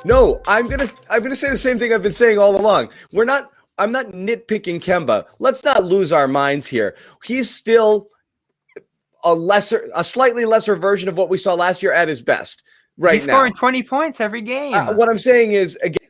No, I'm gonna say the same thing I've been saying all along. I'm not nitpicking Kemba. Let's not lose our minds here. He's still a slightly lesser version of what we saw last year at his best. Right He's scoring 20 points every game. What I'm saying is, again,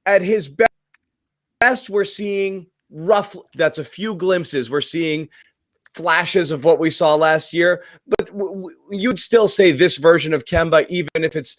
at his best, we're seeing roughly, that's a few glimpses. We're seeing flashes of what we saw last year, but you'd still say this version of Kemba, even if it's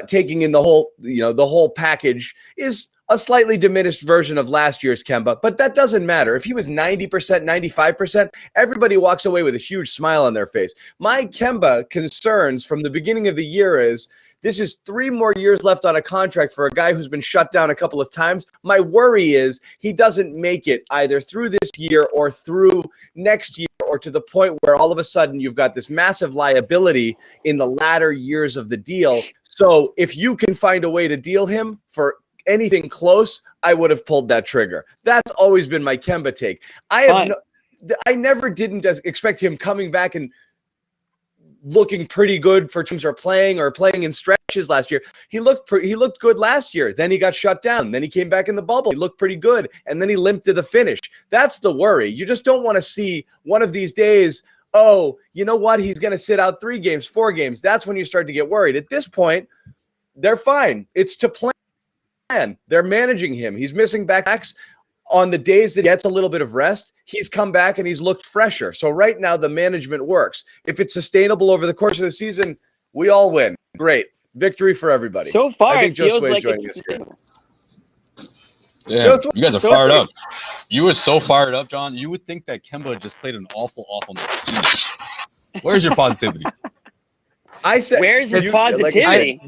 taking in the whole package, is a slightly diminished version of last year's Kemba. But that doesn't matter. If he was 90%, 95%, everybody walks away with a huge smile on their face. My Kemba concerns from the beginning of the year is, this is 3 more years left on a contract for a guy who's been shut down a couple of times. My worry is he doesn't make it either through this year or through next year, or to the point where all of a sudden you've got this massive liability in the latter years of the deal. So if you can find a way to deal him for anything close, I would have pulled that trigger. That's always been my Kemba take. I never didn't expect him coming back and looking pretty good for teams are playing in stretches last year. He looked good last year. Then he got shut down. Then he came back in the bubble. He looked pretty good. And then he limped to the finish. That's the worry. You just don't want to see one of these days, oh, you know what? He's going to sit out 3 games, 4 games. That's when you start to get worried. At this point, they're fine. It's to plan. They're managing him. He's missing backs. On the days that he gets a little bit of rest, he's come back and he's looked fresher. So right now the management works. If it's sustainable over the course of the season, we all win. Great. Victory for everybody. So far, I think it feels Josue's like joining it's us here. Damn, you guys are fired up. You were so fired up, John. You would think that Kemba just played an awful night. Where's your positivity? I said, where's his positivity?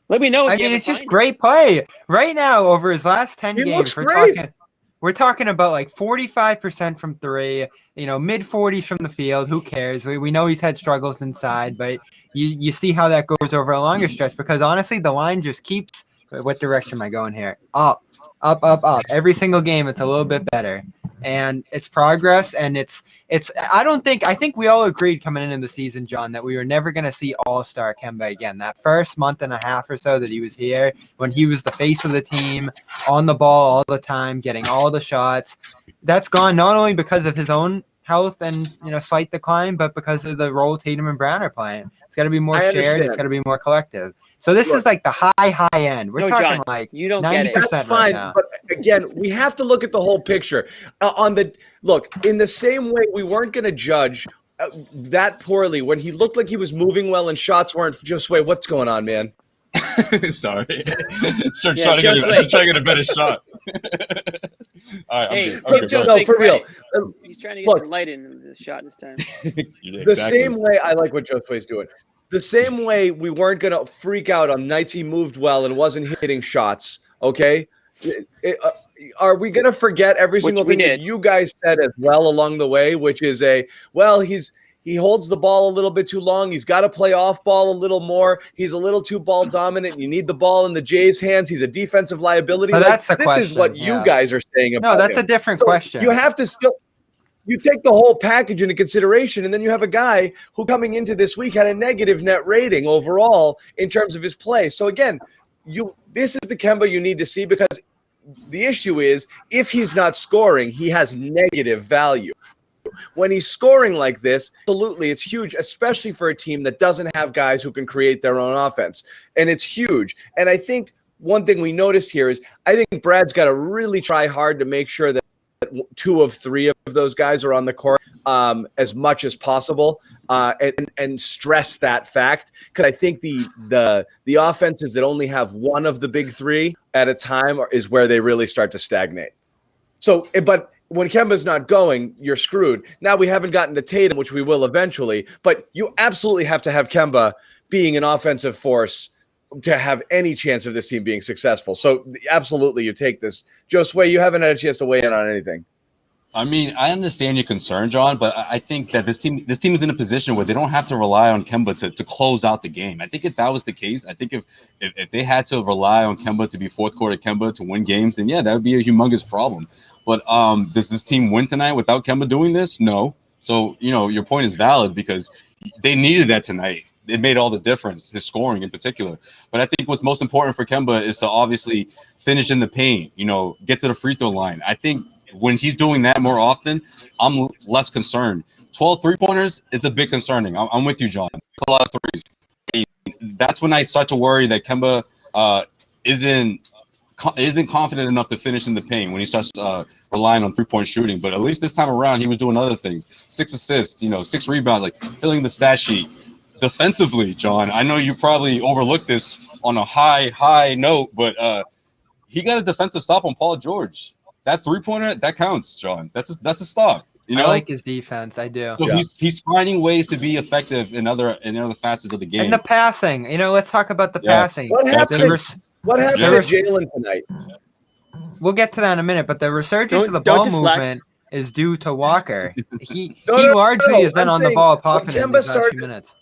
Let me know. I mean, it's just great play right now over his last 10 games. We're talking about like 45% from 3, mid 40s from the field. Who cares? We know he's had struggles inside, but you see how that goes over a longer stretch, because honestly, the line just keeps. What direction am I going here? Up. Every single game, it's a little bit better, and it's progress. And I think we all agreed coming into the season, John, that we were never going to see all-star Kemba again. That first month and a half or so that he was here, when he was the face of the team, on the ball all the time, getting all the shots, that's gone, not only because of his own health and slight decline, but because of the role Tatum and Brown are playing. It's got to be more shared. It's got to be more collective. So this is like the high end. We're talking John, like you don't 90% get it. That's fine, right now. but again, we have to look at the whole picture. In the same way, we weren't going to judge that poorly when he looked like he was moving well and shots weren't. Just wait, what's going on, man? Sorry, trying to get a better shot. All right, no, for real. He's trying to get some light in the shot this time. The same way, I like what Josue's doing. The same way we weren't going to freak out on nights he moved well and wasn't hitting shots, okay? Are we going to forget every single thing that you guys said as well along the way, which is he holds the ball a little bit too long. He's got to play off ball a little more. He's a little too ball dominant. You need the ball in the Jays' hands. He's a defensive liability. So that's the this question. Is what you guys are saying about No, that's him. a different question. You have to still – you take the whole package into consideration, and then you have a guy who coming into this week had a negative net rating overall in terms of his play. So again, this is the Kemba you need to see, because the issue is if he's not scoring, he has negative value. When he's scoring like this, absolutely, it's huge, especially for a team that doesn't have guys who can create their own offense. And it's huge. And I think one thing we notice here is I think Brad's got to really try hard to make sure that 2 of 3 of those guys are on the court as much as possible and stress that fact, because I think the offenses that only have one of the big 3 at a time is where they really start to stagnate. So, but when Kemba's not going, you're screwed. Now we haven't gotten to Tatum, which we will eventually, but you absolutely have to have Kemba being an offensive force to have any chance of this team being successful. So absolutely you take this. Josue, you haven't had a chance to weigh in on anything. I mean, I understand your concern, John, but I think that this team is in a position where they don't have to rely on Kemba to close out the game. I think if that was the case, I think if they had to rely on Kemba to be fourth quarter Kemba to win games, then yeah, that would be a humongous problem. But does this team win tonight without Kemba doing this? No. So, your point is valid because they needed that tonight. it made all the difference, his scoring in particular. But I think what's most important for Kemba is to obviously finish in the paint, get to the free throw line. I think when he's doing that more often, I'm less concerned. 12 3-pointers is a bit concerning. I'm with you, John. It's a lot of threes. That's when I start to worry that Kemba isn't confident enough to finish in the paint when he starts relying on 3-point shooting. But at least this time around, he was doing other things. 6 assists, 6 rebounds, like filling the stat sheet. Defensively, John, I know you probably overlooked this on a high note, but he got a defensive stop on Paul George. That 3-pointer, that counts, John. That's a stop. I like his defense. I do. So he's finding ways to be effective in other facets of the game. And the passing. Let's talk about the passing. What happened to Jaylen tonight? We'll get to that in a minute, but the resurgence of the ball movement is due to Walker. He largely has been on the ball popping in these last few minutes.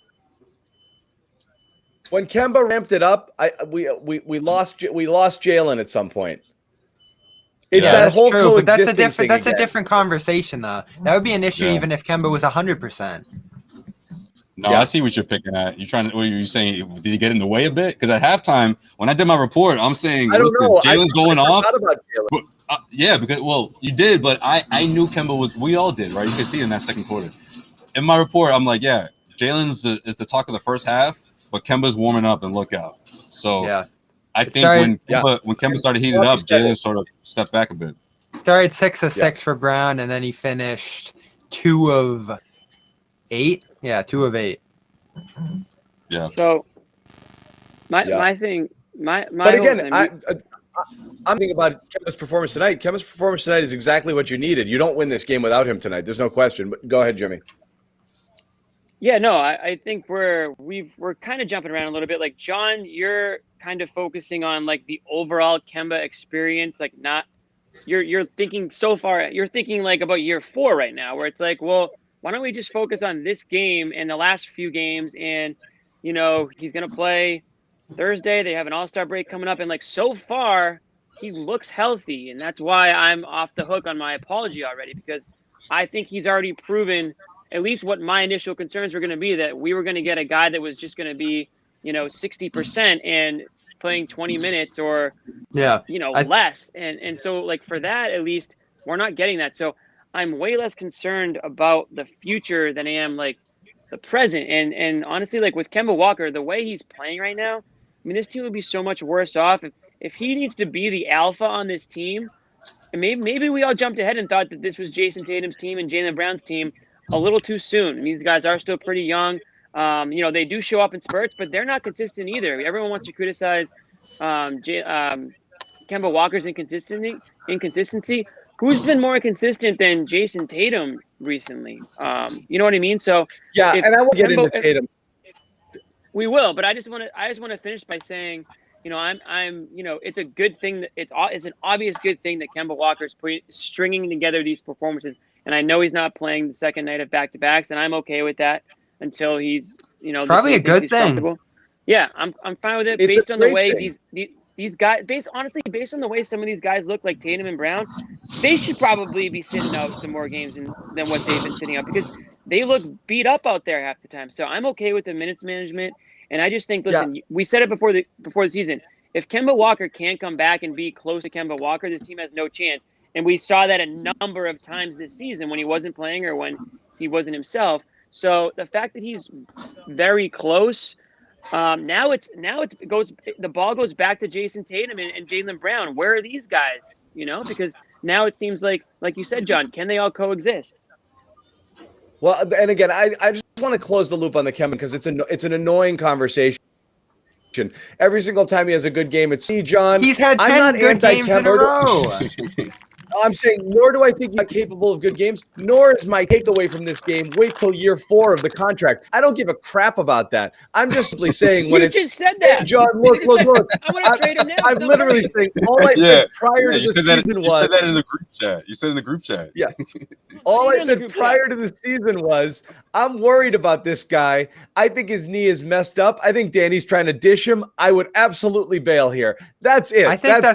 When Kemba ramped it up, we lost Jaylen at some point. It's that whole true, but that's a different conversation, though. That would be an issue even if Kemba was 100%. No, I see what you're picking at. You're saying, did he get in the way a bit? Because at halftime, when I did my report, I'm saying, I don't know. Jalen's going off. I about Jaylen. But, because you did, but I knew Kemba was. We all did, right? You can see it in that second quarter. In my report, I'm like, Jalen's is the talk of the first half, but Kemba's warming up and look out. So I think when Kemba started heating up, Jaylen sort of stepped back a bit. Started 6 of 6 for Brown, and then he finished 2 of 8. Yeah, 2 of 8. Yeah. So my thing, but again, I'm thinking about Kemba's performance tonight. Kemba's performance tonight is exactly what you needed. You don't win this game without him tonight. There's no question. But go ahead, Jimmy. Yeah, no, I think we're kind of jumping around a little bit. Like, John, you're kind of focusing on like the overall Kemba experience, like not you're thinking so far. You're thinking like about year 4 right now, where it's like, well, why don't we just focus on this game and the last few games? And he's gonna play Thursday. They have an All-Star break coming up, and like so far, he looks healthy, and that's why I'm off the hook on my apology already, because I think he's already proven at least what my initial concerns were going to be, that we were going to get a guy that was just going to be, 60% and playing 20 minutes or, less. And so like for that, at least we're not getting that. So I'm way less concerned about the future than I am like the present. And honestly, like with Kemba Walker, the way he's playing right now, I mean, this team would be so much worse off if he needs to be the alpha on this team. And maybe we all jumped ahead and thought that this was Jayson Tatum's team and Jaylen Brown's team a little too soon. I mean, these guys are still pretty young. They do show up in spurts, but they're not consistent either. Everyone wants to criticize Kemba Walker's inconsistency. Who's been more consistent than Jayson Tatum recently? You know what I mean? So and I will get into Tatum. We will, but I just want to finish by saying, it's a good thing that it's an obvious good thing that Kemba Walker's stringing together these performances. And I know he's not playing the second night of back-to-backs, and I'm okay with that until he's, it's probably a good thing. Yeah, I'm fine with it. It's based on the way thing. these guys, based on the way some of these guys look, like Tatum and Brown, they should probably be sitting out some more games than what they've been sitting out, because they look beat up out there half the time. So I'm okay with the minutes management, and I just think, listen, we said it before the season. If Kemba Walker can't come back and be close to Kemba Walker, this team has no chance. And we saw that a number of times this season when he wasn't playing or when he wasn't himself. So the fact that he's very close, now the ball goes back to Jayson Tatum and Jaylen Brown. Where are these guys? Because now it seems like you said, John, can they all coexist? Well, and again, I just want to close the loop on the Kemba, because it's an annoying conversation. Every single time he has a good game, it's John. He's had 10 good games in a row. I'm saying, nor do I think he's capable of good games, nor is my takeaway from this game, wait till year 4 of the contract. I don't give a crap about that. I'm just simply saying when just said that. Hey, John, look. I want to trade him now. I'm literally saying all I said prior to the season was. You said that in the group chat. You said in the group chat. Yeah. All I said prior to the season was, I'm worried about this guy. I think his knee is messed up. I think Danny's trying to dish him. I would absolutely bail here. That's it. I think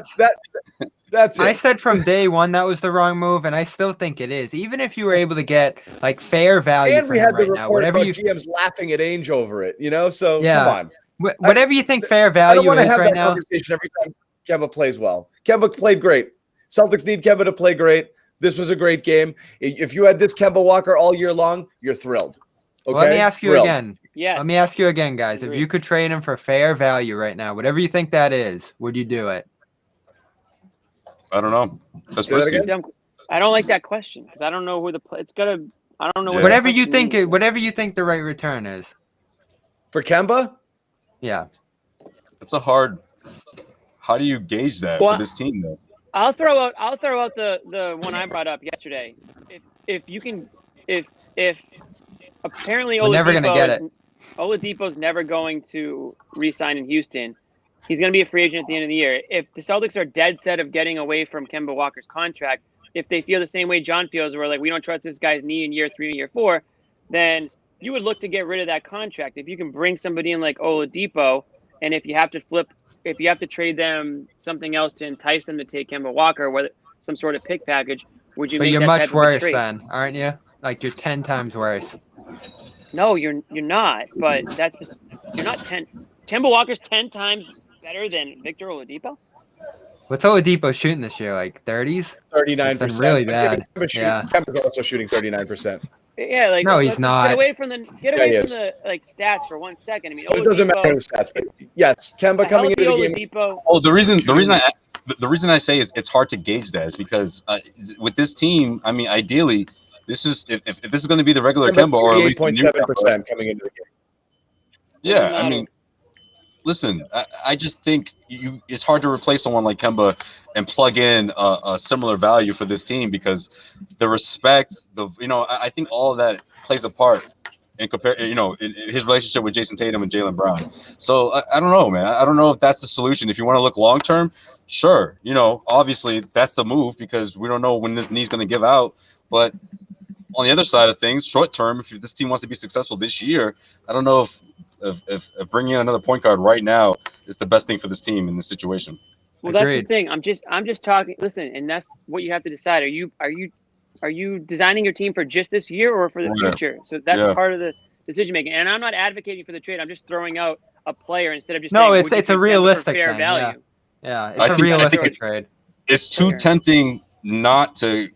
That's it. I said from day one that was the wrong move, and I still think it is. Even if you were able to get like fair value and for we him had the right now, report whatever about you GMs laughing at Ainge over it, So Yeah. come on. whatever you think fair I don't value want to is have right that now. conversation every time Kemba plays well. Kemba played great. Celtics need Kemba to play great. This was a great game. If you had this Kemba Walker all year long, you're thrilled. Okay. Let me ask you Thrilled. again. Yes. Let me ask you again, guys. If Agreed. you could trade him for fair value right now, whatever you think that is, would you do it? I don't know. That's Say that risky. again? I don't like that question because I don't know who the play. It's gonna. I don't know Yeah. Whatever you think the right return is. For Kemba? Yeah. It's a hard. How do you gauge that Well, for this team, though? I'll throw out the one I brought up yesterday. If apparently We're never gonna get it. Oladipo's never going to re-sign in Houston. He's going to be a free agent at the end of the year. If the Celtics are dead set of getting away from Kemba Walker's contract, if they feel the same way John feels, where like we don't trust this guy's knee in year 3 and year 4, then you would look to get rid of that contract. If you can bring somebody in like Oladipo, and if you have to trade them something else to entice them to take Kemba Walker, whether some sort of pick package, would you But make you're that much type of a worse trade? then, aren't you? Like you're 10 times worse. No, you're not. But you're not 10. Kemba Walker's 10 times better than Victor Oladipo. What's Oladipo shooting this year? Like 30s? 39%. It's been really bad. Yeah. Kemba's also shooting 39%. Yeah, like No, he's let's not. Get away from the he is. like stats for 1 second. I mean, It doesn't matter the stats, but yes, Kemba coming into the game. Oladipo. Oh, the reason I say is it's hard to gauge that is because with this team, I mean, ideally, this is if this is going to be the regular Kemba or at least the new 38.7% coming into the game. Yeah, I mean, listen, I just think it's hard to replace someone like Kemba and plug in a similar value for this team because the respect, I think all of that plays a part in his relationship with Jayson Tatum and Jaylen Brown. So I don't know, man. I don't know if that's the solution. If you want to look long term, sure. Obviously that's the move because we don't know when this knee's going to give out. But on the other side of things, short term, if this team wants to be successful this year, I don't know if bringing in another point guard right now is the best thing for this team in this situation. Well, that's the thing. I'm just talking. Listen, and that's what you have to decide. Are you designing your team for just this year or for the future? So that's part of the decision making. And I'm not advocating for the trade. I'm just throwing out a player instead of just saying, it's a realistic fair thing, value. Yeah, it's a realistic trade. It's too tempting not to,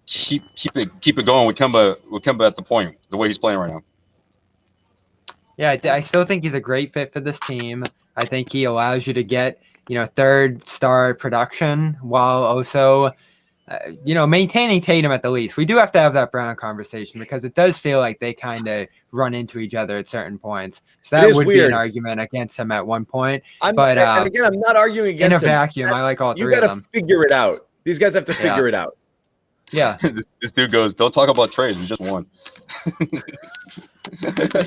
keep it going with Kemba at the point the way he's playing right now. Yeah, I still think he's a great fit for this team. I think he allows you to get, third star production while also, maintaining Tatum at the least. We do have to have that Brown conversation because it does feel like they kind of run into each other at certain points. So that would be an argument against him at one point. And again, I'm not arguing against in a vacuum. I like all three of them. You got to figure it out. These guys have to figure it out. Yeah. This dude goes, don't talk about trades. We just won.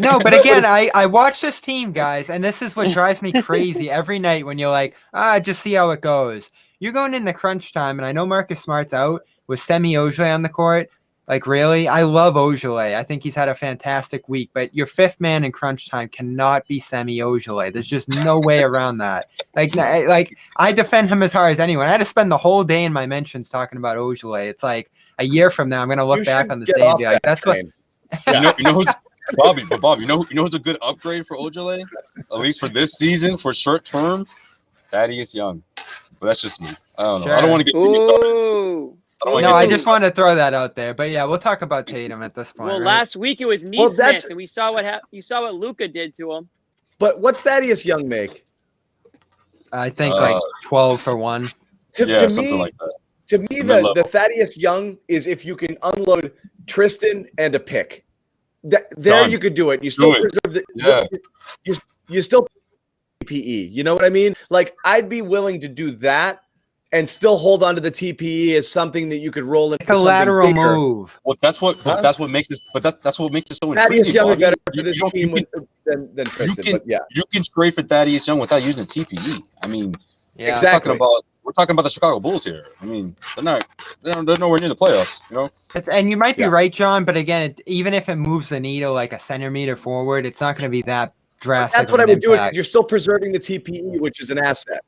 No, but again, I watch this team, guys, and this is what drives me crazy every night when you're like, just see how it goes. You're going in the crunch time, and I know Marcus Smart's out with Semi Ojeleye on the court. Like, really? I love Ojeleye. I think he's had a fantastic week, but your fifth man in crunch time cannot be Semi Ojeleye. There's just no way around that. Like I defend him as hard as anyone. I had to spend the whole day in my mentions talking about Ojeleye. It's like a year from now, I'm going to look back on this day and be like, that's what. You know who's Bobby, you know who's a good upgrade for Ojeleye? At least for this season, for short term, Thaddeus Young. But that's just me. I don't know. Sure. I don't want to get me started. I just want to throw that out there. But yeah, we'll talk about Tatum at this point. Well, right? last week it was Neesmith, and we saw what Luka did to him. But what's Thaddeus Young make? I think like 12 for 1. To something me, like that. To me, the Thaddeus Young is if you can unload Tristan and a pick. There you could do it. You still preserve you still TPE. You know what I mean? Like I'd be willing to do that and still hold on to the TPE as something that you could roll into a lateral move. Well, that's what makes this. But that's what makes it so intriguing. Thaddeus Young is better for this team than Tristan. You can trade for Thaddeus Young without using the TPE. I mean, exactly. We're talking about the Chicago Bulls here. I mean, they're nowhere near the playoffs, And you might be right, John. But again, even if it moves the needle like a centimeter forward, it's not going to be that drastic. That's what I would do it because you're still preserving the TPE, which is an asset.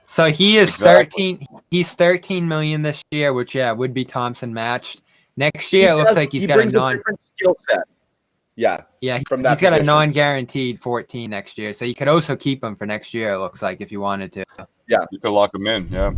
So he is Exactly. 13. He's 13 million this year, which would be Thompson matched. Next year, it looks like he brings a different skill set. Yeah. From that he's got a position. non-guaranteed 14 next year, so you could also keep him for next year. It looks like if you wanted to. Yeah, You could lock him in. Yeah.